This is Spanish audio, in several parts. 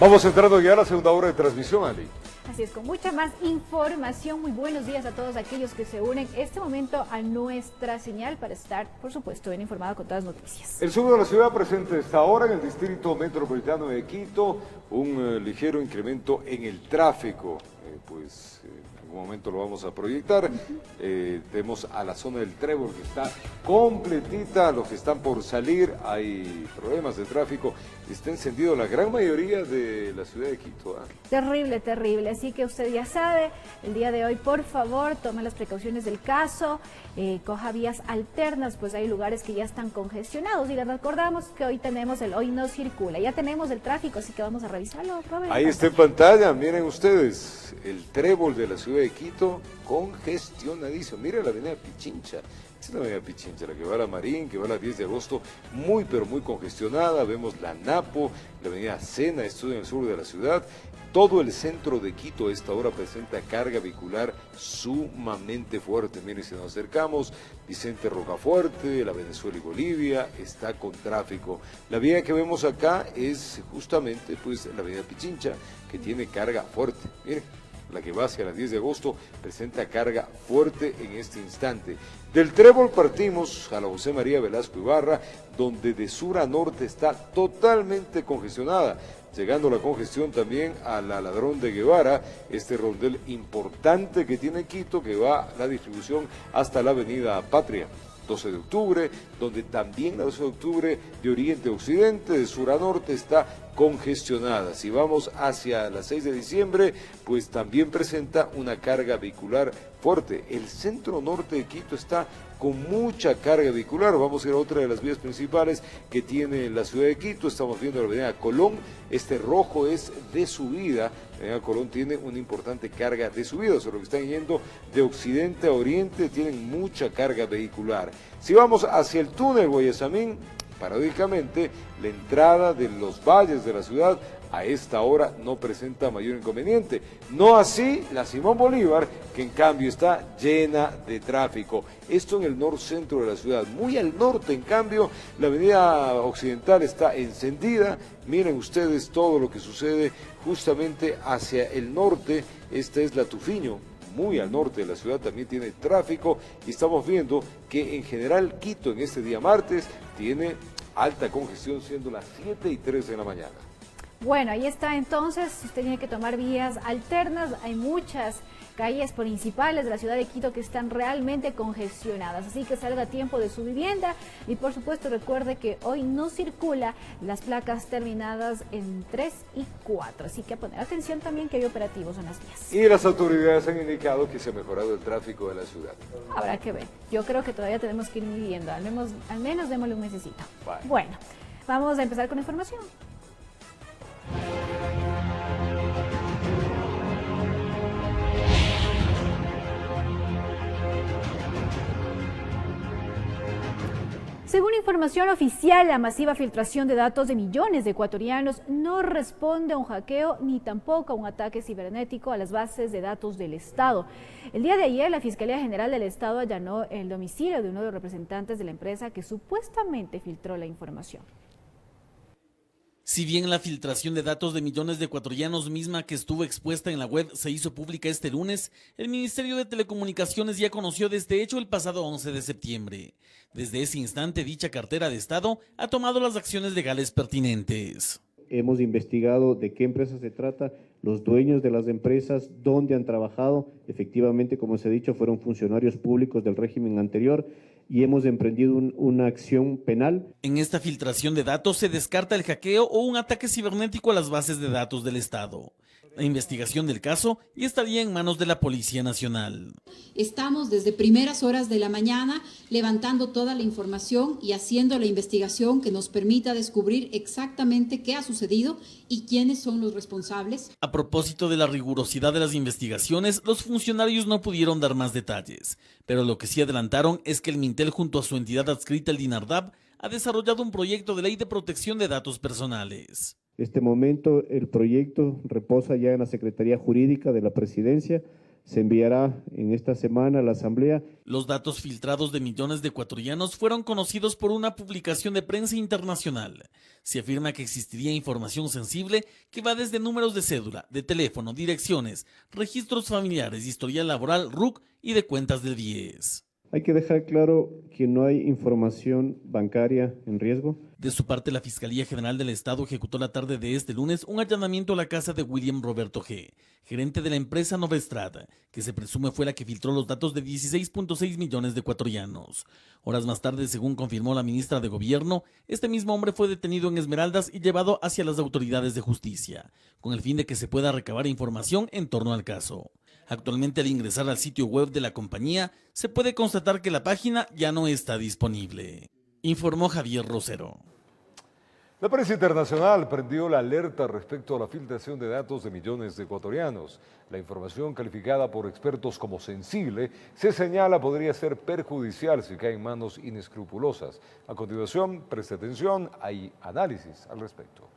Vamos entrando ya a la segunda hora de transmisión, Ali. Así es, con mucha más información. Muy buenos días a todos aquellos que se unen este momento a nuestra señal para estar, por supuesto, bien informado con todas las noticias. El sur de la ciudad presenta esta hora en el distrito metropolitano de Quito un ligero incremento en el tráfico. En un momento lo vamos a proyectar. Tenemos a la zona del Trébol que está completita, los que están por salir, hay problemas de tráfico, está encendido la gran mayoría de la ciudad de Quito. Terrible, terrible, así que usted ya sabe, el día de hoy por favor tome las precauciones del caso, coja vías alternas, pues hay lugares que ya están congestionados y les recordamos que hoy tenemos el Hoy No Circula, ya tenemos el tráfico, así que vamos a revisarlo. Ahí está en pantalla, miren ustedes, el Trébol de la ciudad de Quito congestionadísimo. Miren la avenida Pichincha, esta es la avenida Pichincha, la que va a la Marín, que va a la 10 de agosto, muy pero muy congestionada. Vemos la Napo, la avenida Sena, esto en el sur de la ciudad. Todo el centro de Quito a esta hora presenta carga vehicular sumamente fuerte. Miren, si nos acercamos, Vicente Rocafuerte, la Venezuela y Bolivia, está con tráfico. La vía que vemos acá es justamente pues la avenida Pichincha, que tiene carga fuerte. Miren, la que va hacia la 10 de agosto presenta carga fuerte en este instante. Del Trébol partimos a la José María Velasco Ibarra, donde de sur a norte está totalmente congestionada, llegando la congestión también a la Ladrón de Guevara, este rondel importante que tiene Quito, que va la distribución hasta la avenida Patria. 12 de octubre, donde también la 12 de octubre de oriente a occidente, de sur a norte, está congestionada. Si vamos hacia la 6 de diciembre, pues también presenta una carga vehicular fuerte. El centro norte de Quito está con mucha carga vehicular. Vamos a ir a otra de las vías principales que tiene la ciudad de Quito. Estamos viendo la avenida Colón. Este rojo es de subida. La avenida Colón tiene una importante carga de subida. Sobre lo que están yendo de occidente a oriente, tienen mucha carga vehicular. Si vamos hacia el túnel Guayasamín, paradójicamente, la entrada de los valles de la ciudad a esta hora no presenta mayor inconveniente. No así la Simón Bolívar, que en cambio está llena de tráfico. Esto en el norcentro de la ciudad. Muy al norte, en cambio, la avenida occidental está encendida. Miren ustedes todo lo que sucede justamente hacia el norte. Esta es la Tufiño. Muy al norte de la ciudad también tiene tráfico y estamos viendo que en general Quito en este día martes tiene alta congestión, siendo las 7:03 de la mañana. Bueno, ahí está entonces, usted tiene que tomar vías alternas, hay muchas calles principales de la ciudad de Quito que están realmente congestionadas, así que salga a tiempo de su vivienda y por supuesto recuerde que hoy no circula las placas terminadas en 3 y 4, así que a poner atención también que hay operativos en las vías. Y las autoridades han indicado que se ha mejorado el tráfico de la ciudad. Habrá que ver, yo creo que todavía tenemos que ir midiendo, al menos démosle un mesecito. Bueno, vamos a empezar con la información. Según información oficial, la masiva filtración de datos de millones de ecuatorianos no responde a un hackeo ni tampoco a un ataque cibernético a las bases de datos del Estado. El día de ayer, la Fiscalía General del Estado allanó el domicilio de uno de los representantes de la empresa que supuestamente filtró la información. Si bien la filtración de datos de millones de ecuatorianos misma que estuvo expuesta en la web se hizo pública este lunes, el Ministerio de Telecomunicaciones ya conoció de este hecho el pasado 11 de septiembre. Desde ese instante, dicha cartera de Estado ha tomado las acciones legales pertinentes. Hemos investigado de qué empresa se trata, los dueños de las empresas, dónde han trabajado. Efectivamente, como se ha dicho, fueron funcionarios públicos del régimen anterior y hemos emprendido una acción penal. En esta filtración de datos se descarta el hackeo o un ataque cibernético a las bases de datos del Estado. La investigación del caso ya estaría en manos de la Policía Nacional. Estamos desde primeras horas de la mañana levantando toda la información y haciendo la investigación que nos permita descubrir exactamente qué ha sucedido y quiénes son los responsables. A propósito de la rigurosidad de las investigaciones, los funcionarios no pudieron dar más detalles, pero lo que sí adelantaron es que el Mintel junto a su entidad adscrita, el DINARDAP, ha desarrollado un proyecto de ley de protección de datos personales. En este momento el proyecto reposa ya en la Secretaría Jurídica de la Presidencia. Se enviará en esta semana a la Asamblea. Los datos filtrados de millones de ecuatorianos fueron conocidos por una publicación de prensa internacional. Se afirma que existiría información sensible que va desde números de cédula, de teléfono, direcciones, registros familiares, historial laboral, RUC y de cuentas del BIES. Hay que dejar claro que no hay información bancaria en riesgo. De su parte, la Fiscalía General del Estado ejecutó la tarde de este lunes un allanamiento a la casa de William Roberto G., gerente de la empresa Novestrada, que se presume fue la que filtró los datos de 16.6 millones de ecuatorianos. Horas más tarde, según confirmó la ministra de Gobierno, este mismo hombre fue detenido en Esmeraldas y llevado hacia las autoridades de justicia, con el fin de que se pueda recabar información en torno al caso. Actualmente, al ingresar al sitio web de la compañía, se puede constatar que la página ya no está disponible. Informó Javier Rosero. La prensa internacional prendió la alerta respecto a la filtración de datos de millones de ecuatorianos. La información calificada por expertos como sensible se señala podría ser perjudicial si cae en manos inescrupulosas. A continuación, preste atención, hay análisis al respecto.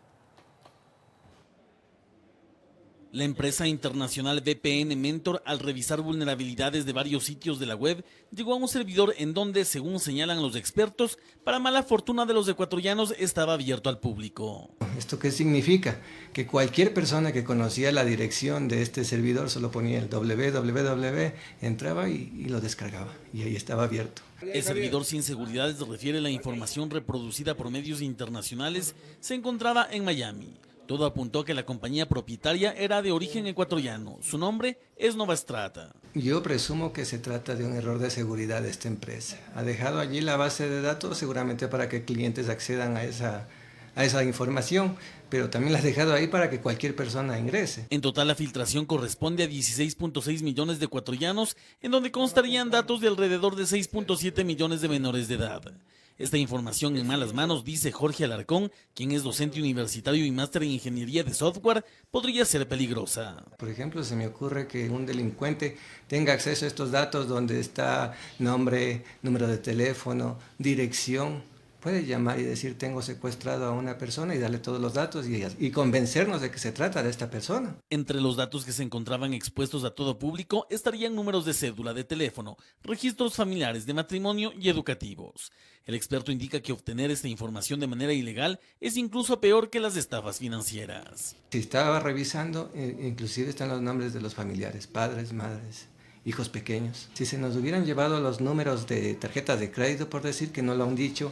La empresa internacional VPN Mentor, al revisar vulnerabilidades de varios sitios de la web, llegó a un servidor en donde, según señalan los expertos, para mala fortuna de los ecuatorianos, estaba abierto al público. ¿Esto qué significa? Que cualquier persona que conocía la dirección de este servidor solo ponía el www, entraba y lo descargaba, y ahí estaba abierto. El servidor sin seguridades, refiere la información reproducida por medios internacionales, se encontraba en Miami. Todo apuntó a que la compañía propietaria era de origen ecuatoriano. Su nombre es Novestrada. Yo presumo que se trata de un error de seguridad de esta empresa. Ha dejado allí la base de datos seguramente para que clientes accedan a esa información, pero también la ha dejado ahí para que cualquier persona ingrese. En total, la filtración corresponde a 16.6 millones de ecuatorianos, en donde constarían datos de alrededor de 6.7 millones de menores de edad. Esta información en malas manos, dice Jorge Alarcón, quien es docente universitario y máster en ingeniería de software, podría ser peligrosa. Por ejemplo, se me ocurre que un delincuente tenga acceso a estos datos donde está nombre, número de teléfono, dirección. Puede llamar y decir tengo secuestrado a una persona y darle todos los datos y convencernos de que se trata de esta persona. Entre los datos que se encontraban expuestos a todo público estarían números de cédula, de teléfono, registros familiares, de matrimonio y educativos. El experto indica que obtener esta información de manera ilegal es incluso peor que las estafas financieras. Si estaba revisando, inclusive están los nombres de los familiares, padres, madres, hijos pequeños. Si se nos hubieran llevado los números de tarjetas de crédito, por decir que no lo han dicho,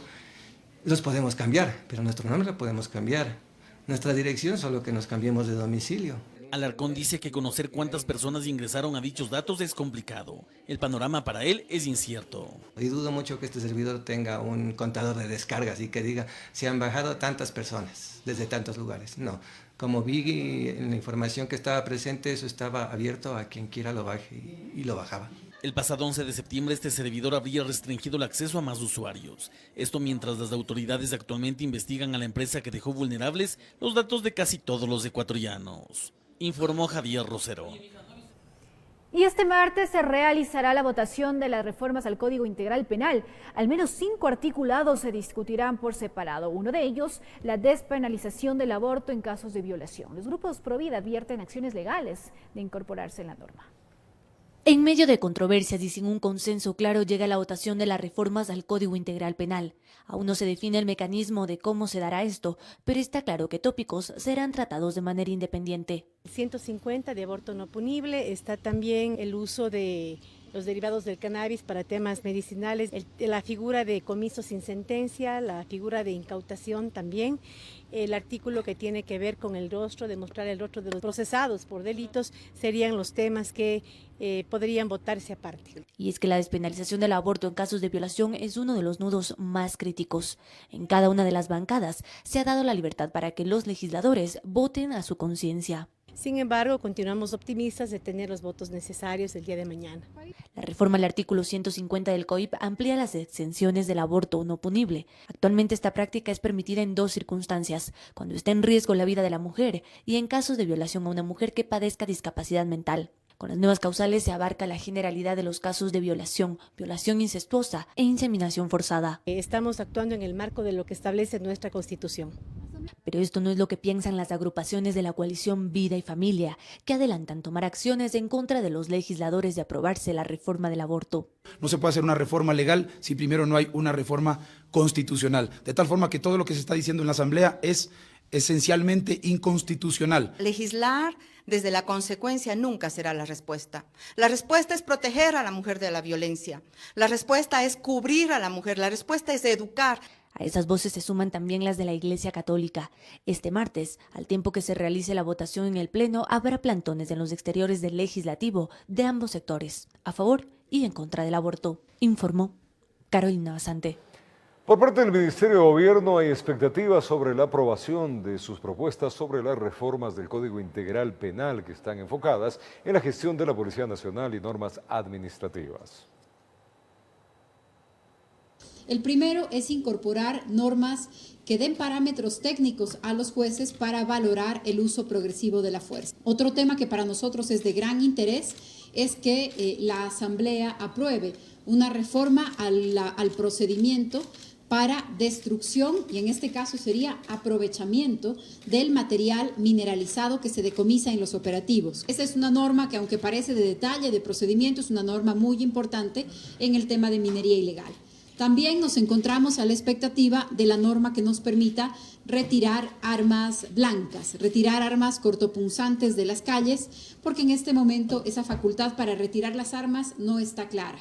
los podemos cambiar, pero nuestro nombre lo podemos cambiar. Nuestra dirección, solo que nos cambiemos de domicilio. Alarcón dice que conocer cuántas personas ingresaron a dichos datos es complicado. El panorama para él es incierto. Y dudo mucho que este servidor tenga un contador de descargas y que diga se han bajado tantas personas desde tantos lugares. No, como vi en la información que estaba presente, eso estaba abierto a quien quiera lo baje y lo bajaba. El pasado 11 de septiembre este servidor habría restringido el acceso a más usuarios. Esto mientras las autoridades actualmente investigan a la empresa que dejó vulnerables los datos de casi todos los ecuatorianos. Informó Javier Rosero. Y este martes se realizará la votación de las reformas al Código Integral Penal. Al menos 5 articulados se discutirán por separado. Uno de ellos, la despenalización del aborto en casos de violación. Los grupos pro vida advierten acciones legales de incorporarse en la norma. En medio de controversias y sin un consenso claro llega la votación de las reformas al Código Integral Penal. Aún no se define el mecanismo de cómo se dará esto, pero está claro que tópicos serán tratados de manera independiente. 150 de aborto no punible, está también el uso de los derivados del cannabis para temas medicinales, la figura de comiso sin sentencia, la figura de incautación también, el artículo que tiene que ver con el rostro, demostrar el rostro de los procesados por delitos, serían los temas que podrían votarse aparte. Y es que la despenalización del aborto en casos de violación es uno de los nudos más críticos. En cada una de las bancadas se ha dado la libertad para que los legisladores voten a su conciencia. Sin embargo, continuamos optimistas de tener los votos necesarios el día de mañana. La reforma al artículo 150 del COIP amplía las exenciones del aborto no punible. Actualmente esta práctica es permitida en 2 circunstancias: cuando está en riesgo la vida de la mujer y en casos de violación a una mujer que padezca discapacidad mental. Con las nuevas causales se abarca la generalidad de los casos de violación, violación incestuosa e inseminación forzada. Estamos actuando en el marco de lo que establece nuestra Constitución. Pero esto no es lo que piensan las agrupaciones de la coalición Vida y Familia, que adelantan tomar acciones en contra de los legisladores de aprobarse la reforma del aborto. No se puede hacer una reforma legal si primero no hay una reforma constitucional, de tal forma que todo lo que se está diciendo en la Asamblea es esencialmente inconstitucional. Legislar desde la consecuencia nunca será la respuesta. La respuesta es proteger a la mujer de la violencia. La respuesta es cubrir a la mujer. La respuesta es educar. A esas voces se suman también las de la Iglesia Católica. Este martes, al tiempo que se realice la votación en el Pleno, habrá plantones en los exteriores del Legislativo de ambos sectores, a favor y en contra del aborto, informó Carolina Basante. Por parte del Ministerio de Gobierno hay expectativas sobre la aprobación de sus propuestas sobre las reformas del Código Integral Penal que están enfocadas en la gestión de la Policía Nacional y normas administrativas. El primero es incorporar normas que den parámetros técnicos a los jueces para valorar el uso progresivo de la fuerza. Otro tema que para nosotros es de gran interés es que la Asamblea apruebe una reforma al procedimiento para destrucción, y en este caso sería aprovechamiento del material mineralizado que se decomisa en los operativos. Esta es una norma que, aunque parece de detalle, de procedimiento, es una norma muy importante en el tema de minería ilegal. También nos encontramos a la expectativa de la norma que nos permita retirar armas blancas, retirar armas cortopunzantes de las calles, porque en este momento esa facultad para retirar las armas no está clara.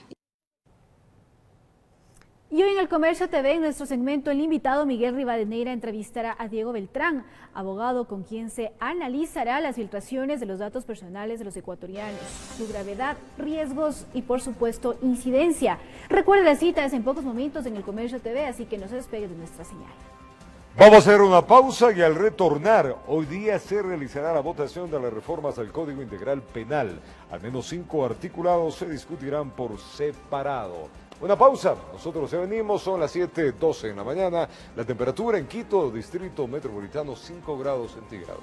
Y hoy en El Comercio TV, en nuestro segmento, el invitado Miguel Rivadeneira entrevistará a Diego Beltrán, abogado con quien se analizará las filtraciones de los datos personales de los ecuatorianos, su gravedad, riesgos y, por supuesto, incidencia. Recuerde, la cita es en pocos momentos en El Comercio TV, así que no se despegue de nuestra señal. Vamos a hacer una pausa y al retornar, hoy día se realizará la votación de las reformas al Código Integral Penal. Al menos 5 articulados se discutirán por separado. Una pausa, nosotros ya venimos, son las 7:12 en la mañana. La temperatura en Quito, Distrito Metropolitano, 5 grados centígrados.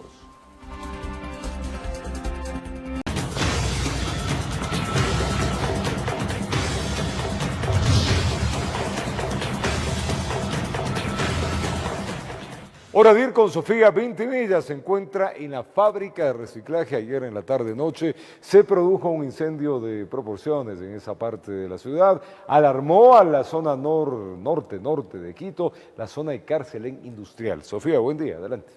Hora de ir con Sofía Vintimilla. Se encuentra en la fábrica de reciclaje. Ayer en la tarde-noche se produjo un incendio de proporciones en esa parte de la ciudad. Alarmó a la zona norte de Quito, la zona de Carcelén Industrial. Sofía, buen día, adelante.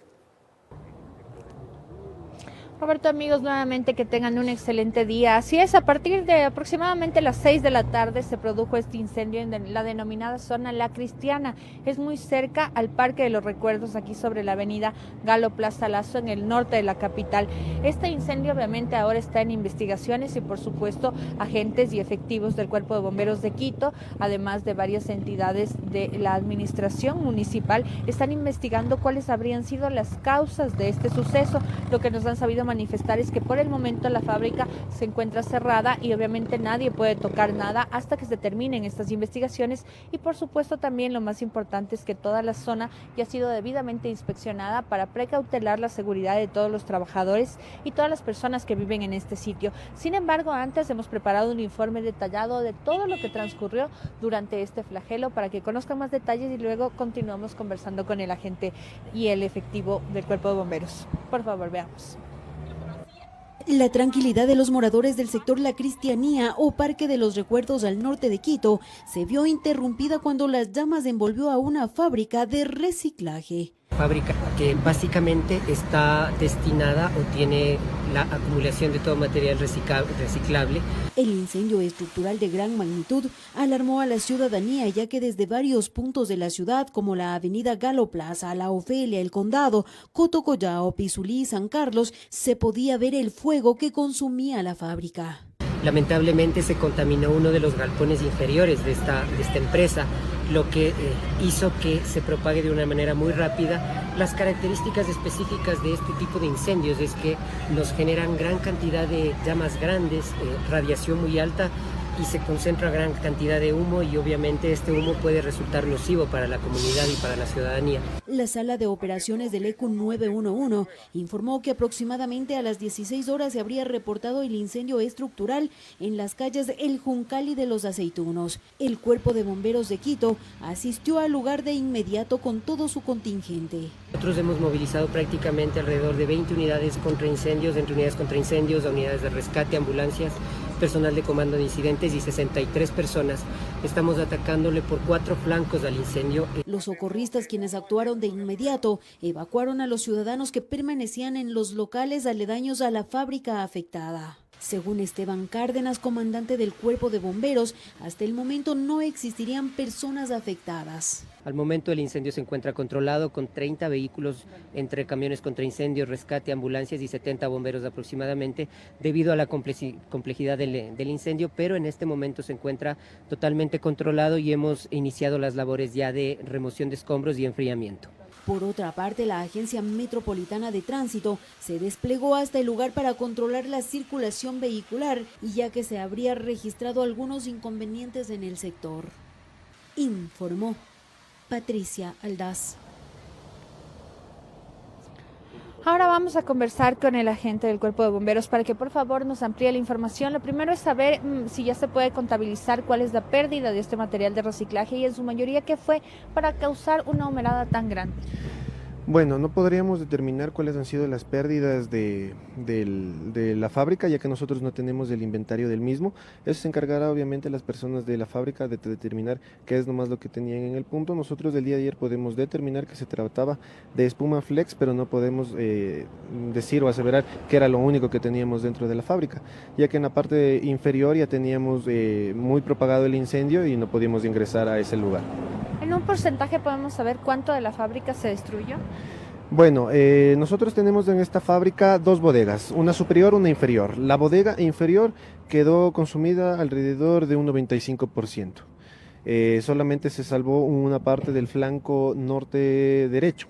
Roberto, amigos, nuevamente que tengan un excelente día. Así es, a partir de aproximadamente las 6 de la tarde se produjo este incendio en la denominada zona La Cristiana. Es muy cerca al Parque de los Recuerdos, aquí sobre la avenida Galo Plaza Lazo, en el norte de la capital. Este incendio obviamente ahora está en investigaciones y, por supuesto, agentes y efectivos del Cuerpo de Bomberos de Quito, además de varias entidades de la administración municipal, están investigando cuáles habrían sido las causas de este suceso. Lo que nos han sabido manifestar es que por el momento la fábrica se encuentra cerrada y obviamente nadie puede tocar nada hasta que se terminen estas investigaciones, y por supuesto también lo más importante es que toda la zona ya ha sido debidamente inspeccionada para precautelar la seguridad de todos los trabajadores y todas las personas que viven en este sitio. Sin embargo, antes hemos preparado un informe detallado de todo lo que transcurrió durante este flagelo para que conozcan más detalles y luego continuamos conversando con el agente y el efectivo del Cuerpo de Bomberos. Por favor, veamos. La tranquilidad de los moradores del sector La Cristianía o Parque de los Recuerdos al norte de Quito se vio interrumpida cuando las llamas envolvió a una fábrica de reciclaje. Fábrica que básicamente está destinada o tiene la acumulación de todo material reciclable. El incendio estructural de gran magnitud alarmó a la ciudadanía, ya que desde varios puntos de la ciudad, como la avenida Galo Plaza, La Ofelia, El Condado, Cotocollao, Pizulí y San Carlos, se podía ver el fuego que consumía la fábrica. Lamentablemente se contaminó uno de los galpones inferiores de esta empresa, lo que hizo que se propague de una manera muy rápida. Las características específicas de este tipo de incendios es que nos generan gran cantidad de llamas grandes, radiación muy alta, y se concentra gran cantidad de humo y obviamente este humo puede resultar nocivo para la comunidad y para la ciudadanía. La sala de operaciones del ECU 911 informó que aproximadamente a las 16 horas se habría reportado el incendio estructural en las calles El Juncal y de Los Aceitunos. El Cuerpo de Bomberos de Quito asistió al lugar de inmediato con todo su contingente. Nosotros hemos movilizado prácticamente alrededor de 20 unidades contra incendios, entre unidades contra incendios, unidades de rescate, ambulancias, personal de comando de incidentes y 63 personas. Estamos atacándole por 4 flancos al incendio. Los socorristas, quienes actuaron de inmediato, evacuaron a los ciudadanos que permanecían en los locales aledaños a la fábrica afectada. Según Esteban Cárdenas, comandante del Cuerpo de Bomberos, hasta el momento no existirían personas afectadas. Al momento el incendio se encuentra controlado con 30 vehículos entre camiones contra incendios, rescate, ambulancias y 70 bomberos aproximadamente, debido a la complejidad del incendio, pero en este momento se encuentra totalmente controlado y hemos iniciado las labores ya de remoción de escombros y enfriamiento. Por otra parte, la Agencia Metropolitana de Tránsito se desplegó hasta el lugar para controlar la circulación vehicular, y ya que se habría registrado algunos inconvenientes en el sector. Informó Patricia Aldaz. Ahora vamos a conversar con el agente del Cuerpo de Bomberos para que por favor nos amplíe la información. Lo primero es saber si ya se puede contabilizar cuál es la pérdida de este material de reciclaje y en su mayoría qué fue para causar una humarada tan grande. Bueno, no podríamos determinar cuáles han sido las pérdidas de la fábrica, ya que nosotros no tenemos el inventario del mismo. Eso se encargará obviamente las personas de la fábrica de determinar qué es nomás lo que tenían en el punto. Nosotros el día de ayer podemos determinar que se trataba de espuma flex, pero no podemos decir o aseverar que era lo único que teníamos dentro de la fábrica, ya que en la parte inferior ya teníamos muy propagado el incendio y no podíamos ingresar a ese lugar. ¿En un porcentaje podemos saber cuánto de la fábrica se destruyó? Bueno, nosotros tenemos en esta fábrica 2 bodegas, una superior, una inferior. La bodega inferior quedó consumida alrededor de un 95%. Solamente se salvó una parte del flanco norte derecho.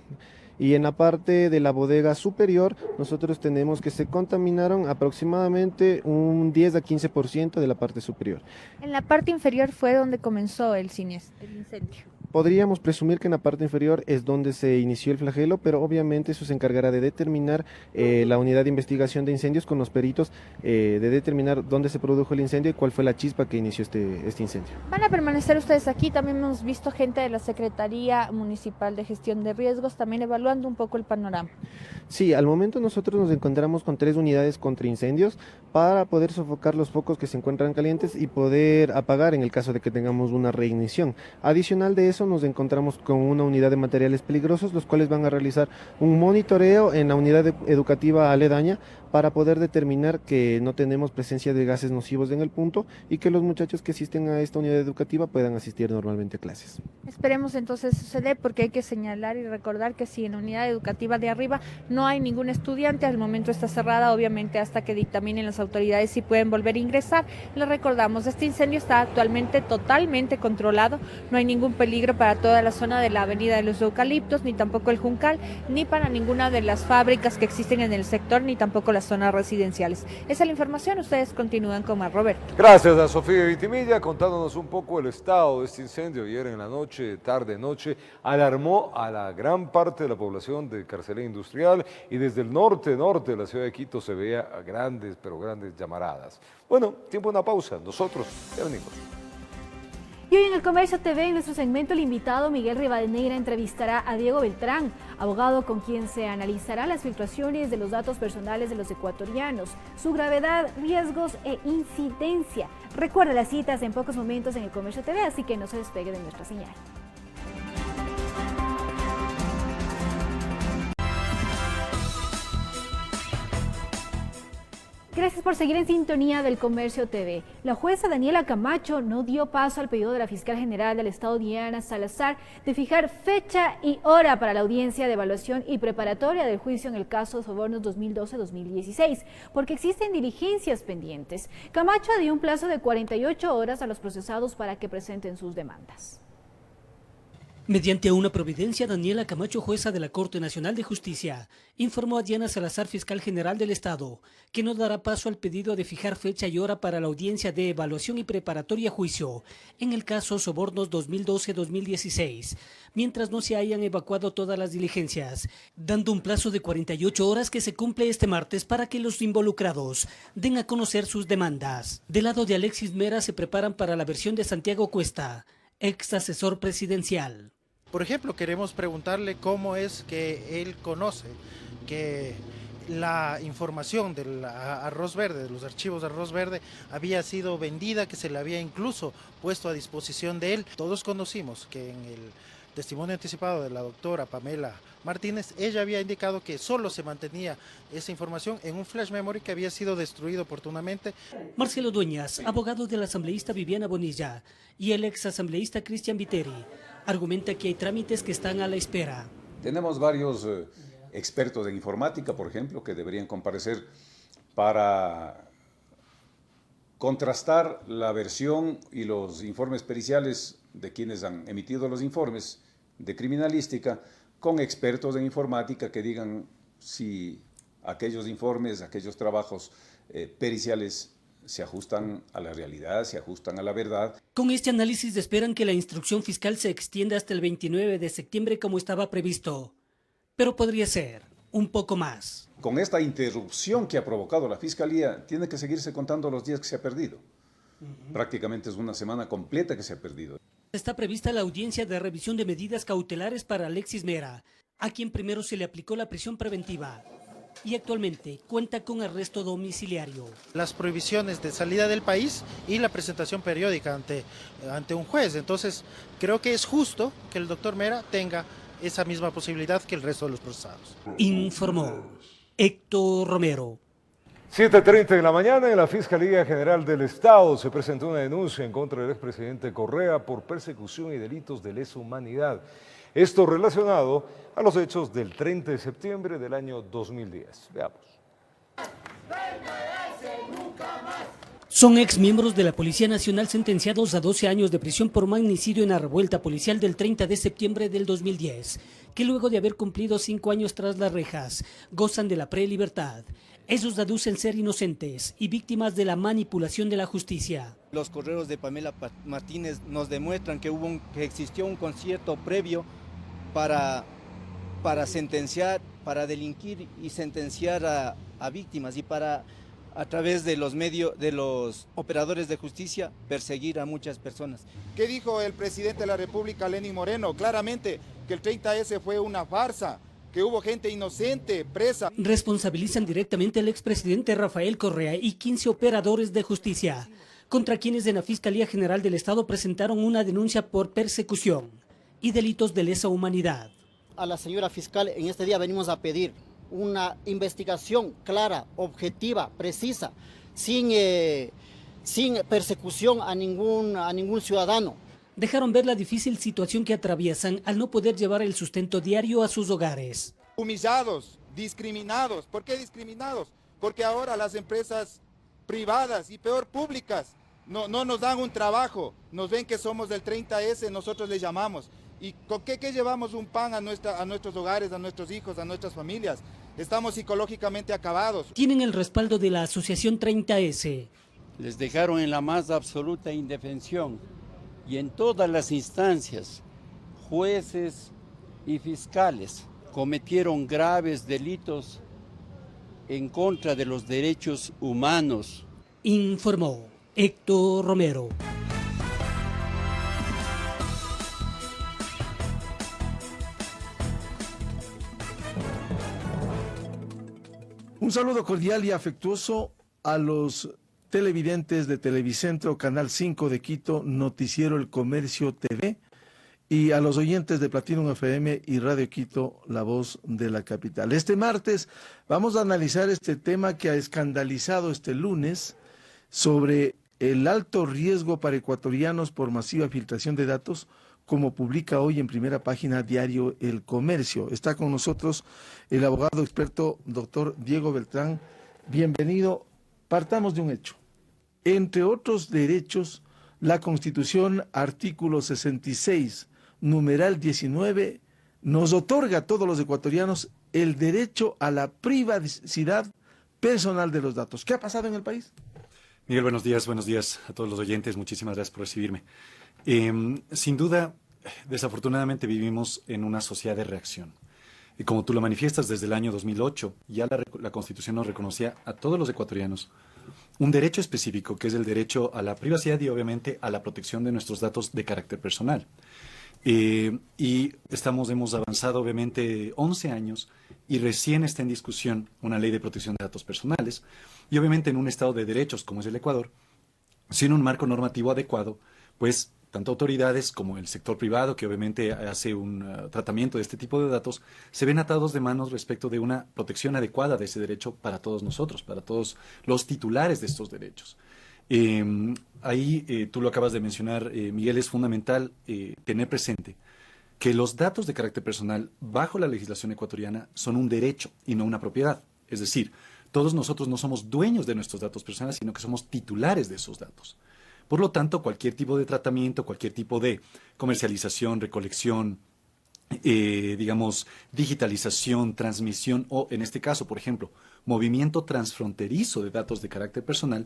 Y en la parte de la bodega superior, nosotros tenemos que se contaminaron aproximadamente un 10 a 15% de la parte superior. En la parte inferior fue donde comenzó el incendio. Podríamos presumir que en la parte inferior es donde se inició el flagelo, pero obviamente eso se encargará de determinar la unidad de investigación de incendios con los peritos, de determinar dónde se produjo el incendio y cuál fue la chispa que inició este incendio. ¿Van a permanecer ustedes aquí? También hemos visto gente de la Secretaría Municipal de Gestión de Riesgos también evaluando un poco el panorama. Sí, al momento nosotros nos encontramos con 3 unidades contra incendios para poder sofocar los focos que se encuentran calientes y poder apagar en el caso de que tengamos una reignición. Adicional de eso, nos encontramos con una unidad de materiales peligrosos, los cuales van a realizar un monitoreo en la unidad educativa aledaña para poder determinar que no tenemos presencia de gases nocivos en el punto y que los muchachos que asisten a esta unidad educativa puedan asistir normalmente a clases. Esperemos entonces sucede, porque hay que señalar y recordar que si en la unidad educativa de arriba no hay ningún estudiante, al momento está cerrada, obviamente hasta que dictaminen las autoridades si pueden volver a ingresar. Les recordamos, este incendio está actualmente totalmente controlado, no hay ningún peligro para toda la zona de la avenida de los Eucaliptos, ni tampoco el Juncal, ni para ninguna de las fábricas que existen en el sector, ni tampoco las zonas residenciales. Esa es la información, ustedes continúan con más, Roberto. Gracias a Sofía Vitimilla contándonos un poco el estado de este incendio. Ayer en la noche, tarde-noche, alarmó a la gran parte de la población de Carcelé Industrial y desde el norte de la ciudad de Quito se veía a grandes, pero grandes llamaradas. Bueno, tiempo de una pausa, nosotros ya venimos. Y hoy en el Comercio TV, en nuestro segmento, el invitado Miguel Rivadeneira entrevistará a Diego Beltrán, abogado con quien se analizará las filtraciones de los datos personales de los ecuatorianos, su gravedad, riesgos e incidencia. Recuerda las citas en pocos momentos en el Comercio TV, así que no se despegue de nuestra señal. Gracias por seguir en sintonía del Comercio TV. La jueza Daniela Camacho no dio paso al pedido de la fiscal general del Estado, Diana Salazar, de fijar fecha y hora para la audiencia de evaluación y preparatoria del juicio en el caso de sobornos 2012-2016, porque existen diligencias pendientes. Camacho dio un plazo de 48 horas a los procesados para que presenten sus demandas. Mediante una providencia, Daniela Camacho, jueza de la Corte Nacional de Justicia, informó a Diana Salazar, fiscal general del Estado, que no dará paso al pedido de fijar fecha y hora para la audiencia de evaluación y preparatoria a juicio en el caso Sobornos 2012-2016, mientras no se hayan evacuado todas las diligencias, dando un plazo de 48 horas que se cumple este martes para que los involucrados den a conocer sus demandas. Del lado de Alexis Mera se preparan para la versión de Santiago Cuesta, ex asesor presidencial. Por ejemplo, queremos preguntarle cómo es que él conoce que la información del arroz verde, de los archivos de arroz verde, había sido vendida, que se le había incluso puesto a disposición de él. Todos conocimos que en el testimonio anticipado de la doctora Pamela Martínez, ella había indicado que solo se mantenía esa información en un flash memory que había sido destruido oportunamente. Marcelo Dueñas, abogado de la asambleísta Viviana Bonilla y el ex asambleísta Cristian Viteri, argumenta que hay trámites que están a la espera. Tenemos varios expertos en informática, por ejemplo, que deberían comparecer para contrastar la versión y los informes periciales de quienes han emitido los informes de criminalística con expertos en informática que digan si aquellos informes, aquellos trabajos periciales se ajustan a la realidad, se ajustan a la verdad. Con este análisis esperan que la instrucción fiscal se extienda hasta el 29 de septiembre como estaba previsto, pero podría ser un poco más. Con esta interrupción que ha provocado la Fiscalía, tiene que seguirse contando los días que se ha perdido. Prácticamente es una semana completa que se ha perdido. Está prevista la audiencia de revisión de medidas cautelares para Alexis Mera, a quien primero se le aplicó la prisión preventiva y actualmente cuenta con arresto domiciliario. Las prohibiciones de salida del país y la presentación periódica ante un juez. Entonces, creo que es justo que el doctor Mera tenga esa misma posibilidad que el resto de los procesados. Informó Héctor Romero. 7:30 de la mañana en la Fiscalía General del Estado se presentó una denuncia en contra del expresidente Correa por persecución y delitos de lesa humanidad. Esto relacionado a los hechos del 30 de septiembre del año 2010. Veamos. Son exmiembros de la Policía Nacional sentenciados a 12 años de prisión por magnicidio en la revuelta policial del 30 de septiembre del 2010, que luego de haber cumplido 5 años tras las rejas, gozan de la prelibertad. Esos aducen ser inocentes y víctimas de la manipulación de la justicia. Los correos de Pamela Martínez nos demuestran que existió un concierto previo para sentenciar, para delinquir y sentenciar a víctimas y para, a través de los medios, de los operadores de justicia, perseguir a muchas personas. ¿Qué dijo el presidente de la República, Lenín Moreno? Claramente que el 30S fue una farsa, que hubo gente inocente, presa. Responsabilizan directamente al expresidente Rafael Correa y 15 operadores de justicia, contra quienes en la Fiscalía General del Estado presentaron una denuncia por persecución y delitos de lesa humanidad. A la señora fiscal, en este día venimos a pedir una investigación clara, objetiva, precisa, sin persecución a ningún ciudadano. Dejaron ver la difícil situación que atraviesan al no poder llevar el sustento diario a sus hogares. Humillados, discriminados. ¿Por qué discriminados? Porque ahora las empresas privadas y peor públicas no nos dan un trabajo, nos ven que somos del 30S, nosotros les llamamos. ¿Y con qué llevamos un pan a nuestros hogares, a nuestros hijos, a nuestras familias? Estamos psicológicamente acabados. Tienen el respaldo de la Asociación 30S. Les dejaron en la más absoluta indefensión y en todas las instancias, jueces y fiscales cometieron graves delitos en contra de los derechos humanos. Informó Héctor Romero. Un saludo cordial y afectuoso a los televidentes de Televicentro, Canal 5 de Quito, Noticiero El Comercio TV, y a los oyentes de Platinum FM y Radio Quito, La Voz de la Capital. Este martes vamos a analizar este tema que ha escandalizado este lunes sobre el alto riesgo para ecuatorianos por masiva filtración de datos, como publica hoy en primera página diario El Comercio. Está con nosotros el abogado experto doctor Diego Beltrán. Bienvenido. Partamos de un hecho. Entre otros derechos, la Constitución, artículo 66, numeral 19 nos otorga a todos los ecuatorianos el derecho a la privacidad personal de los datos. ¿Qué ha pasado en el país? Miguel, buenos días a todos los oyentes. Muchísimas gracias por recibirme. Sin duda, desafortunadamente vivimos en una sociedad de reacción. Y como tú lo manifiestas, desde el año 2008 ya la Constitución nos reconocía a todos los ecuatorianos un derecho específico, que es el derecho a la privacidad y obviamente a la protección de nuestros datos de carácter personal. Y hemos avanzado obviamente 11 años y recién está en discusión una ley de protección de datos personales y obviamente en un estado de derechos como es el Ecuador, sin un marco normativo adecuado, pues tanto autoridades como el sector privado, que obviamente hace un tratamiento de este tipo de datos, se ven atados de manos respecto de una protección adecuada de ese derecho para todos nosotros, para todos los titulares de estos derechos. Tú lo acabas de mencionar, Miguel, es fundamental tener presente que los datos de carácter personal bajo la legislación ecuatoriana son un derecho y no una propiedad. Es decir, todos nosotros no somos dueños de nuestros datos personales, sino que somos titulares de esos datos. Por lo tanto, cualquier tipo de tratamiento, cualquier tipo de comercialización, recolección, digitalización, transmisión o, en este caso, por ejemplo, movimiento transfronterizo de datos de carácter personal,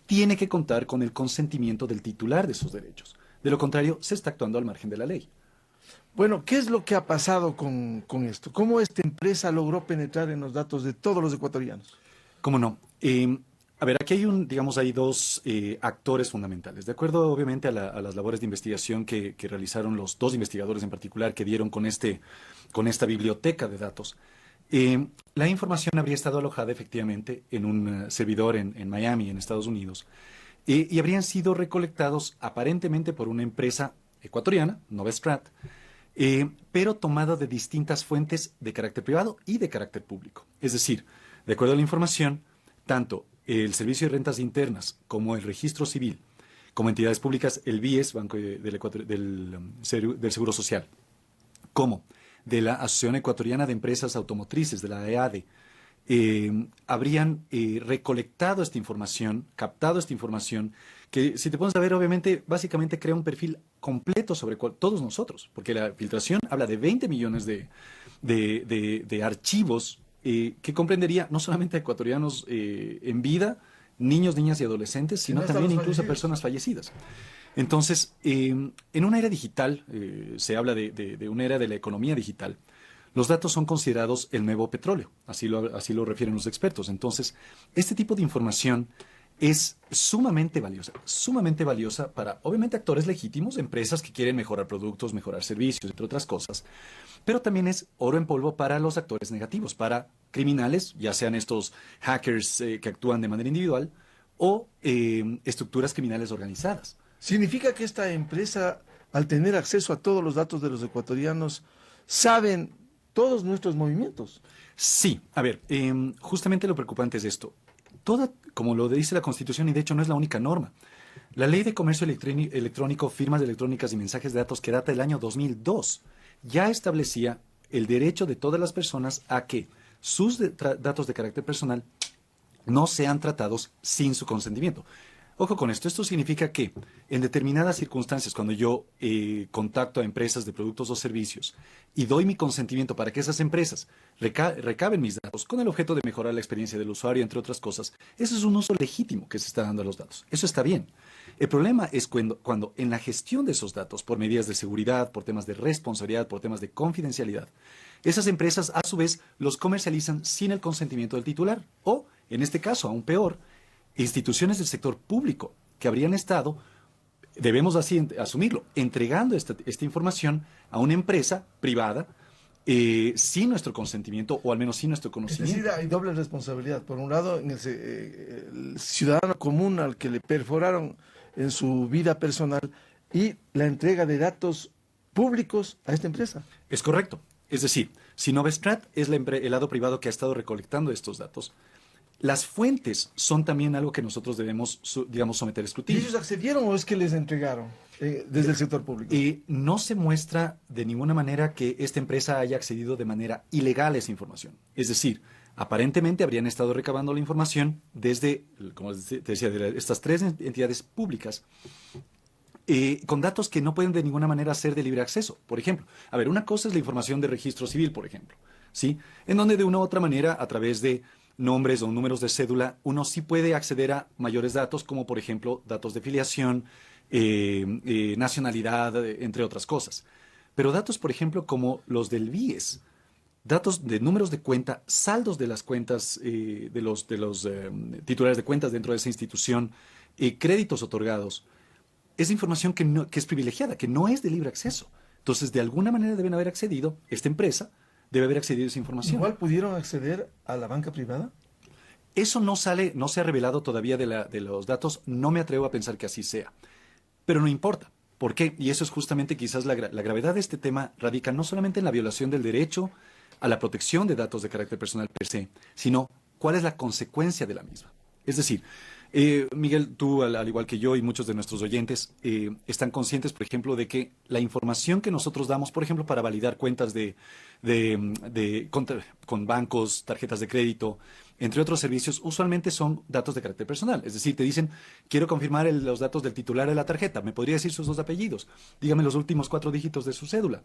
tiene que contar con el consentimiento del titular de esos derechos. De lo contrario, se está actuando al margen de la ley. Bueno, ¿qué es lo que ha pasado con esto? ¿Cómo esta empresa logró penetrar en los datos de todos los ecuatorianos? ¿Cómo no? Aquí hay dos actores fundamentales. De acuerdo, obviamente, a las labores de investigación que realizaron los dos investigadores en particular que dieron con esta biblioteca de datos, la información habría estado alojada efectivamente en un servidor en Miami, en Estados Unidos, y habrían sido recolectados aparentemente por una empresa ecuatoriana, Novestrat, pero tomada de distintas fuentes de carácter privado y de carácter público. Es decir, de acuerdo a la información, tanto el Servicio de Rentas Internas como el Registro Civil, como entidades públicas, el BIES, Banco del Seguro Social, como de la Asociación Ecuatoriana de Empresas Automotrices, de la EADE, habrían recolectado esta información, captado esta información, que si te pones a ver, obviamente, básicamente crea un perfil completo sobre todos nosotros, porque la filtración habla de 20 millones de archivos que comprendería no solamente a ecuatorianos en vida, niños, niñas y adolescentes, sino también incluso a personas fallecidas. Entonces, en una era digital, se habla de una era de la economía digital, los datos son considerados el nuevo petróleo, así lo refieren los expertos. Entonces, este tipo de información es sumamente valiosa para, obviamente, actores legítimos, empresas que quieren mejorar productos, mejorar servicios, entre otras cosas, pero también es oro en polvo para los actores negativos, para criminales, ya sean estos hackers que actúan de manera individual o estructuras criminales organizadas. ¿Significa que esta empresa, al tener acceso a todos los datos de los ecuatorianos, saben todos nuestros movimientos? Sí, a ver, justamente lo preocupante es esto. Como lo dice la Constitución, y de hecho no es la única norma, la Ley de Comercio Electrónico, Firmas Electrónicas y Mensajes de Datos, que data del año 2002, ya establecía el derecho de todas las personas a que sus datos de carácter personal no sean tratados sin su consentimiento. Ojo con esto, esto significa que en determinadas circunstancias, cuando yo contacto a empresas de productos o servicios y doy mi consentimiento para que esas empresas recaben mis datos con el objeto de mejorar la experiencia del usuario, entre otras cosas, eso es un uso legítimo que se está dando a los datos. Eso está bien. El problema es cuando en la gestión de esos datos, por medidas de seguridad, por temas de responsabilidad, por temas de confidencialidad, esas empresas a su vez los comercializan sin el consentimiento del titular o, en este caso, aún peor, instituciones del sector público que habrían estado, debemos así asumirlo, entregando esta información a una empresa privada sin nuestro consentimiento o al menos sin nuestro conocimiento. Es decir, hay doble responsabilidad. Por un lado, en el ciudadano común al que le perforaron en su vida personal y la entrega de datos públicos a esta empresa. Es correcto. Es decir, si Novestrat es el lado privado que ha estado recolectando estos datos, las fuentes son también algo que nosotros debemos, someter a escrutinio. ¿Y ellos accedieron o es que les entregaron desde el sector público? No se muestra de ninguna manera que esta empresa haya accedido de manera ilegal a esa información. Es decir, aparentemente habrían estado recabando la información desde, como te decía, de estas tres entidades públicas con datos que no pueden de ninguna manera ser de libre acceso. Por ejemplo, a ver, una cosa es la información de registro civil, por ejemplo, ¿sí? En donde de una u otra manera, a través de nombres o números de cédula, uno sí puede acceder a mayores datos, como por ejemplo datos de filiación, nacionalidad, entre otras cosas. Pero datos, por ejemplo, como los del BIES, datos de números de cuenta, saldos de las cuentas de los titulares de cuentas dentro de esa institución, créditos otorgados, es información que es privilegiada, que no es de libre acceso. Entonces, de alguna manera deben haber accedido, esta empresa debe haber accedido a esa información. ¿Igual pudieron acceder a la banca privada? Eso no se ha revelado todavía de los datos, no me atrevo a pensar que así sea. Pero no importa. ¿Por qué? Y eso es justamente quizás la gravedad de este tema radica no solamente en la violación del derecho a la protección de datos de carácter personal per se, sino cuál es la consecuencia de la misma. Es decir, Miguel, tú al igual que yo y muchos de nuestros oyentes están conscientes, por ejemplo, de que la información que nosotros damos, por ejemplo, para validar cuentas con bancos, tarjetas de crédito, entre otros servicios, usualmente son datos de carácter personal. Es decir, te dicen, quiero confirmar los datos del titular de la tarjeta, ¿me podría decir sus 2 apellidos? Dígame los últimos 4 dígitos de su cédula.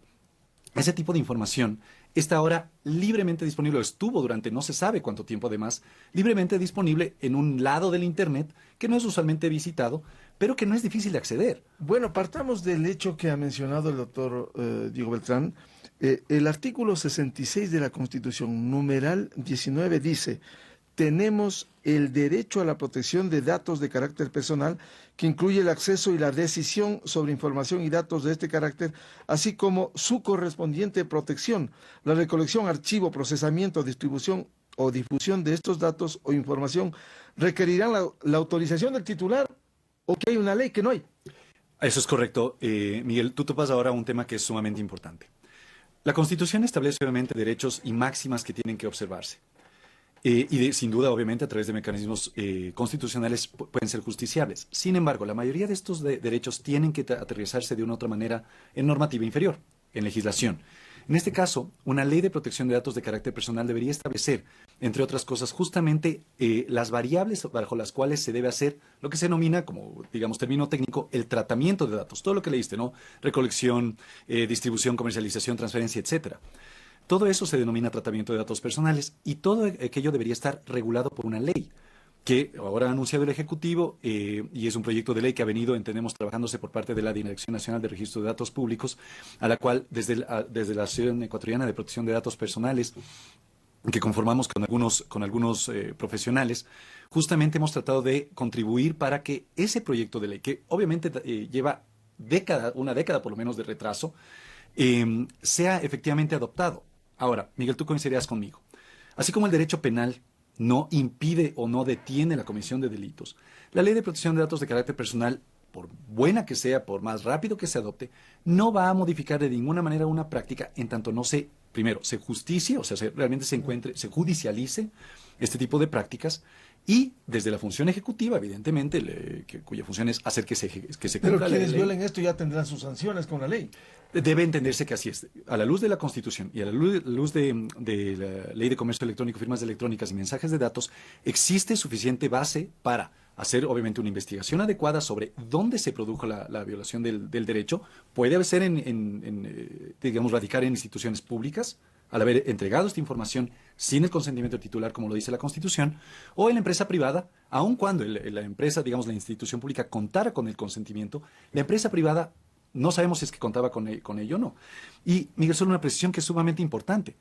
Ese tipo de información está ahora libremente disponible, o estuvo durante no se sabe cuánto tiempo además, libremente disponible en un lado del Internet que no es usualmente visitado, pero que no es difícil de acceder. Bueno, partamos del hecho que ha mencionado el doctor Diego Beltrán. El artículo 66 de la Constitución, numeral 19, dice: tenemos el derecho a la protección de datos de carácter personal, que incluye el acceso y la decisión sobre información y datos de este carácter, así como su correspondiente protección, la recolección, archivo, procesamiento, distribución o difusión de estos datos o información requerirán la autorización del titular, o que hay una ley que no hay. Eso es correcto. Miguel, tú topas ahora un tema que es sumamente importante. La Constitución establece obviamente derechos y máximas que tienen que observarse. Sin duda, obviamente, a través de mecanismos constitucionales pueden ser justiciables. Sin embargo, la mayoría de estos derechos tienen que aterrizarse de una u otra manera en normativa inferior, en legislación. En este caso, una ley de protección de datos de carácter personal debería establecer, entre otras cosas, justamente las variables bajo las cuales se debe hacer lo que se denomina, como digamos término técnico, el tratamiento de datos. Todo lo que leíste, ¿no? Recolección, distribución, comercialización, transferencia, etcétera. Todo eso se denomina tratamiento de datos personales y todo aquello debería estar regulado por una ley que ahora ha anunciado el Ejecutivo y es un proyecto de ley que ha venido, entendemos, trabajándose por parte de la Dirección Nacional de Registro de Datos Públicos, a la cual desde la Asociación Ecuatoriana de Protección de Datos Personales, que conformamos con algunos profesionales, justamente hemos tratado de contribuir para que ese proyecto de ley, que obviamente lleva una década por lo menos de retraso, sea efectivamente adoptado. Ahora, Miguel, tú coincidirás conmigo. Así como el derecho penal no impide o no detiene la comisión de delitos, la ley de protección de datos de carácter personal, por buena que sea, por más rápido que se adopte, no va a modificar de ninguna manera una práctica en tanto no primero, se justicie, o sea, realmente se judicialice este tipo de prácticas y desde la función ejecutiva, evidentemente, cuya función es hacer que se cumpla Pero la quienes ley. violen esto ya tendrán sus sanciones con la ley. Debe entenderse que así es. A la luz de la Constitución y a la luz de la Ley de Comercio Electrónico, Firmas Electrónicas y Mensajes de Datos, existe suficiente base para hacer, obviamente, una investigación adecuada sobre dónde se produjo la violación del derecho. Puede ser digamos, radicar en instituciones públicas, al haber entregado esta información sin el consentimiento del titular, como lo dice la Constitución, o en la empresa privada, aun cuando la empresa, digamos, la institución pública contara con el consentimiento, la empresa privada no sabemos si es que contaba con ello o no. Y, Miguel, solo una precisión que es sumamente importante.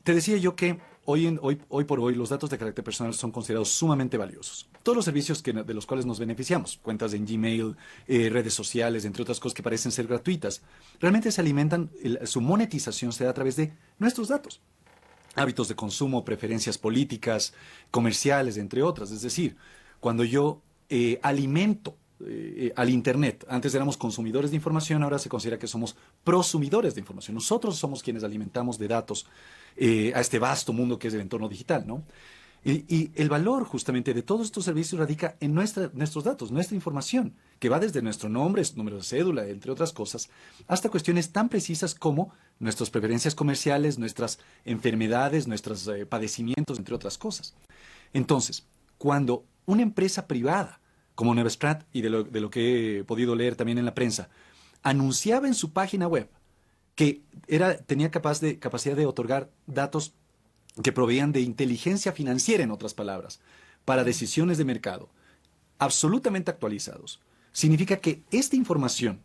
Te decía yo que hoy por hoy los datos de carácter personal son considerados sumamente valiosos. Todos los servicios de los cuales nos beneficiamos, cuentas en Gmail, redes sociales, entre otras cosas que parecen ser gratuitas, realmente se alimentan, su monetización se da a través de nuestros datos. Hábitos de consumo, preferencias políticas, comerciales, entre otras. Es decir, cuando yo alimento al Internet. Antes éramos consumidores de información, ahora se considera que somos prosumidores de información. Nosotros somos quienes alimentamos de datos a este vasto mundo que es el entorno digital, ¿no? Y el valor justamente de todos estos servicios radica en nuestros datos, nuestra información, que va desde nuestro nombre, número de cédula, entre otras cosas, hasta cuestiones tan precisas como nuestras preferencias comerciales, nuestras enfermedades, nuestros padecimientos, entre otras cosas. Entonces, cuando una empresa privada como Nuevestrat y de lo que he podido leer también en la prensa, anunciaba en su página web que tenía capacidad de otorgar datos que proveían de inteligencia financiera, en otras palabras, para decisiones de mercado, absolutamente actualizados. Significa que esta información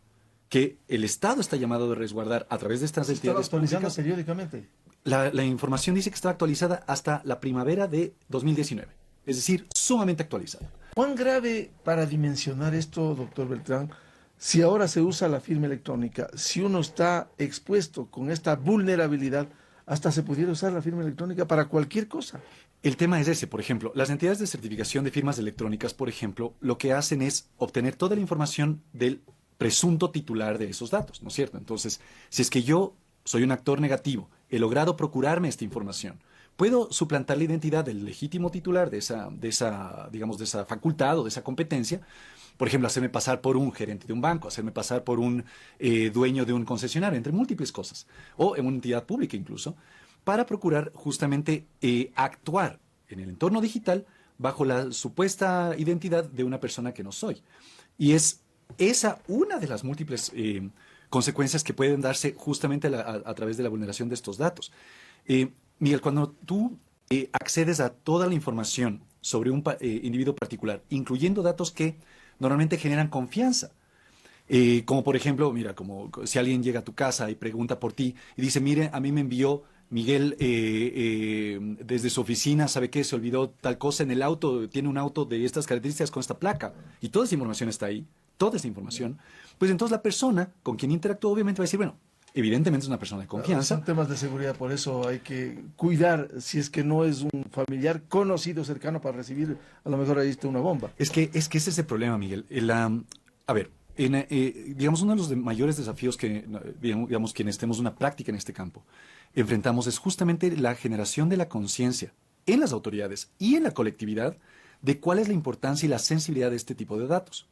que el Estado está llamado a resguardar a través de estas entidades actualizando públicas, periódicamente. La información dice que está actualizada hasta la primavera de 2019, es decir, sumamente actualizada. ¿Cuán grave para dimensionar esto, doctor Beltrán, si ahora se usa la firma electrónica, si uno está expuesto con esta vulnerabilidad, hasta se pudiera usar la firma electrónica para cualquier cosa? El tema es ese, por ejemplo, las entidades de certificación de firmas electrónicas, por ejemplo, lo que hacen es obtener toda la información del presunto titular de esos datos, ¿no es cierto? Entonces, si es que yo soy un actor negativo, he logrado procurarme esta información, puedo suplantar la identidad del legítimo titular de esa facultad o de esa competencia. Por ejemplo, hacerme pasar por un gerente de un banco, hacerme pasar por un dueño de un concesionario, entre múltiples cosas, o en una entidad pública incluso, para procurar justamente actuar en el entorno digital bajo la supuesta identidad de una persona que no soy. Y es esa una de las múltiples consecuencias que pueden darse justamente a través de la vulneración de estos datos. Miguel, cuando tú accedes a toda la información sobre un individuo particular, incluyendo datos que normalmente generan confianza, como por ejemplo, mira, como si alguien llega a tu casa y pregunta por ti y dice, mire, a mí me envió Miguel desde su oficina, ¿sabe qué? Se olvidó tal cosa en el auto, tiene un auto de estas características con esta placa, y toda esa información está ahí, toda esa información, pues entonces la persona con quien interactúa obviamente va a decir, bueno, evidentemente es una persona de confianza. Son temas de seguridad, por eso hay que cuidar si es que no es un familiar conocido, cercano, para recibir, a lo mejor ahí está una bomba. Es que ese es el problema, Miguel. A ver, digamos, uno de los mayores desafíos que, digamos, quienes tenemos una práctica en este campo, enfrentamos es justamente la generación de la conciencia en las autoridades y en la colectividad de cuál es la importancia y la sensibilidad de este tipo de datos.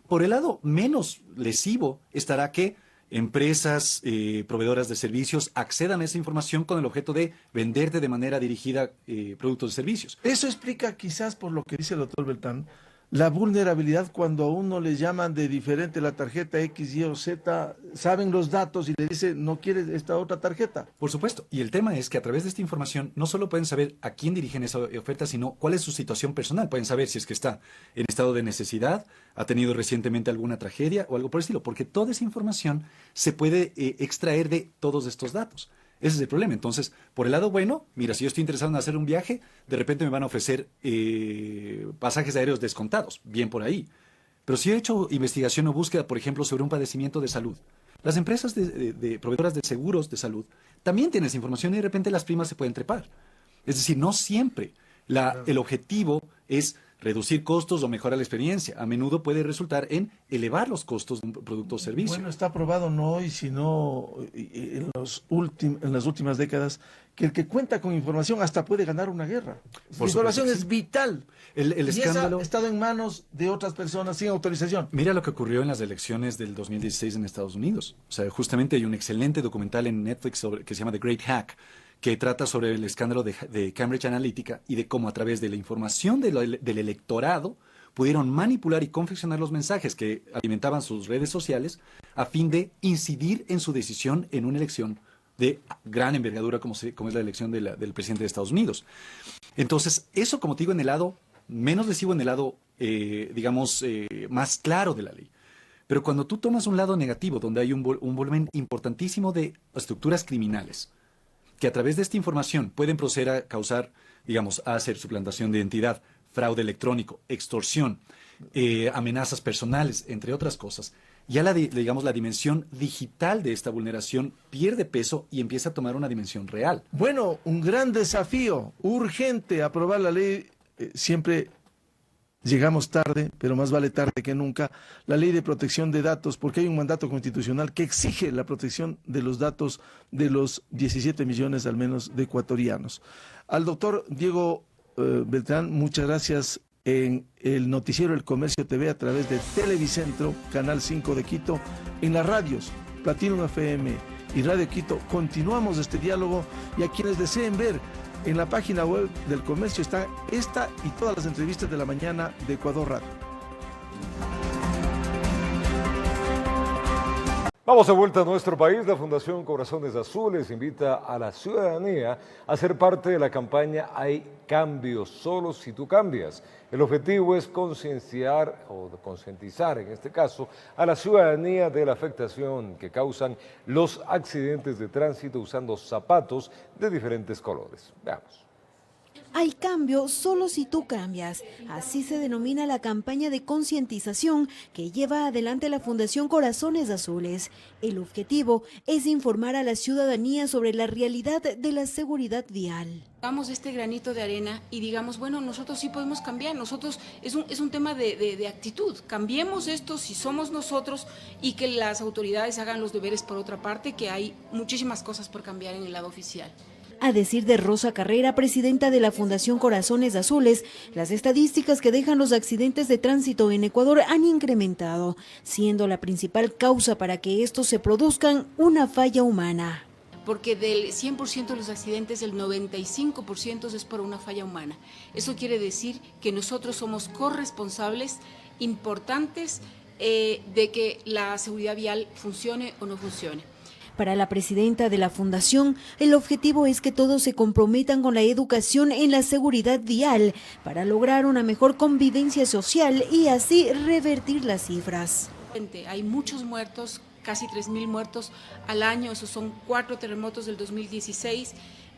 Por el lado menos lesivo estará que empresas, proveedoras de servicios accedan a esa información con el objeto de venderte de manera dirigida productos y servicios. Eso explica quizás, por lo que dice el doctor Beltrán, la vulnerabilidad cuando a uno le llaman de diferente la tarjeta X, Y o Z, saben los datos y le dicen, no quieres esta otra tarjeta. Por supuesto, y el tema es que a través de esta información no solo pueden saber a quién dirigen esa oferta, sino cuál es su situación personal. Pueden saber si es que está en estado de necesidad, ha tenido recientemente alguna tragedia o algo por el estilo, porque toda esa información se puede extraer de todos estos datos. Ese es el problema. Entonces, por el lado bueno, mira, si yo estoy interesado en hacer un viaje, de repente me van a ofrecer pasajes aéreos descontados, bien por ahí. Pero si he hecho investigación o búsqueda, por ejemplo, sobre un padecimiento de salud, las empresas de proveedoras de seguros de salud también tienen esa información y de repente las primas se pueden trepar. Es decir, no siempre el objetivo es reducir costos o mejorar la experiencia. A menudo puede resultar en elevar los costos de un producto o servicio. Bueno, está probado no hoy, sino en las últimas décadas, que el que cuenta con información hasta puede ganar una guerra. La información es vital. El escándalo ha estado en manos de otras personas sin autorización. Mira lo que ocurrió en las elecciones del 2016 en Estados Unidos. O sea, justamente hay un excelente documental en Netflix que se llama The Great Hack, que trata sobre el escándalo de Cambridge Analytica y de cómo a través de la información del electorado pudieron manipular y confeccionar los mensajes que alimentaban sus redes sociales a fin de incidir en su decisión en una elección de gran envergadura como es la elección del presidente de Estados Unidos. Entonces, eso, como te digo, en el lado menos lesivo, en el lado, más claro de la ley. Pero cuando tú tomas un lado negativo, donde hay un volumen importantísimo de estructuras criminales, que a través de esta información pueden proceder a causar, a hacer suplantación de identidad, fraude electrónico, extorsión, amenazas personales, entre otras cosas. Ya la dimensión digital de esta vulneración pierde peso y empieza a tomar una dimensión real. Bueno, un gran desafío, urgente, aprobar la ley, siempre llegamos tarde, pero más vale tarde que nunca, la ley de protección de datos, porque hay un mandato constitucional que exige la protección de los datos de los 17 millones al menos de ecuatorianos. Al doctor Diego Beltrán, muchas gracias en el noticiero El Comercio TV a través de Televicentro, Canal 5 de Quito, en las radios Platinum FM y Radio Quito. Continuamos este diálogo y a quienes deseen ver, en la página web del Comercio está esta y todas las entrevistas de la mañana de Ecuador Radio. Vamos de vuelta a nuestro país. La Fundación Corazones Azules invita a la ciudadanía a ser parte de la campaña Hay cambios solo si tú cambias. El objetivo es concienciar o concientizar, en este caso, a la ciudadanía de la afectación que causan los accidentes de tránsito usando zapatos de diferentes colores. Veamos. Hay cambio solo si tú cambias. Así se denomina la campaña de concientización que lleva adelante la Fundación Corazones Azules. El objetivo es informar a la ciudadanía sobre la realidad de la seguridad vial. Hagamos este granito de arena y digamos, bueno, nosotros sí podemos cambiar, nosotros es un tema de actitud, cambiemos esto si somos nosotros y que las autoridades hagan los deberes por otra parte, que hay muchísimas cosas por cambiar en el lado oficial. A decir de Rosa Carrera, presidenta de la Fundación Corazones Azules, las estadísticas que dejan los accidentes de tránsito en Ecuador han incrementado, siendo la principal causa para que estos se produzcan una falla humana. Porque del 100% de los accidentes, el 95% es por una falla humana. Eso quiere decir que nosotros somos corresponsables importantes de que la seguridad vial funcione o no funcione. Para la presidenta de la Fundación, el objetivo es que todos se comprometan con la educación en la seguridad vial para lograr una mejor convivencia social y así revertir las cifras. Hay muchos muertos, casi 3.000 muertos al año, esos son 4 terremotos del 2016,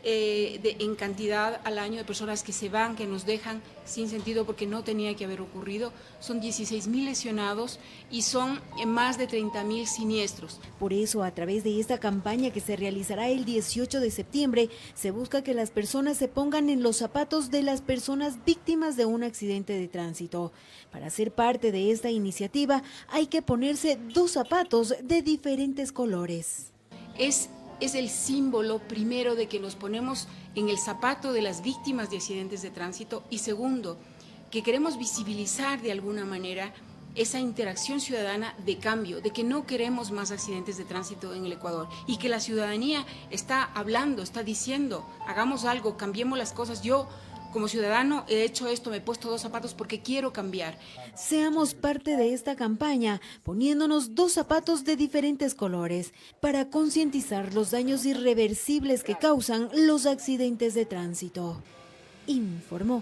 en cantidad al año de personas que se van, que nos dejan sin sentido porque no tenía que haber ocurrido. Son 16.000 lesionados y son más de 30.000 siniestros. Por eso, a través de esta campaña que se realizará el 18 de septiembre, se busca que las personas se pongan en los zapatos de las personas víctimas de un accidente de tránsito. Para ser parte de esta iniciativa, hay que ponerse 2 zapatos de diferentes colores. Es el símbolo, primero, de que nos ponemos en el zapato de las víctimas de accidentes de tránsito y segundo, que queremos visibilizar de alguna manera esa interacción ciudadana de cambio, de que no queremos más accidentes de tránsito en el Ecuador y que la ciudadanía está hablando, está diciendo, hagamos algo, cambiemos las cosas. Yo, como ciudadano, he hecho esto, me he puesto 2 zapatos porque quiero cambiar. Seamos parte de esta campaña, poniéndonos 2 zapatos de diferentes colores, para concientizar los daños irreversibles que causan los accidentes de tránsito. Informó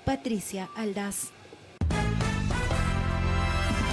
Patricia Aldaz.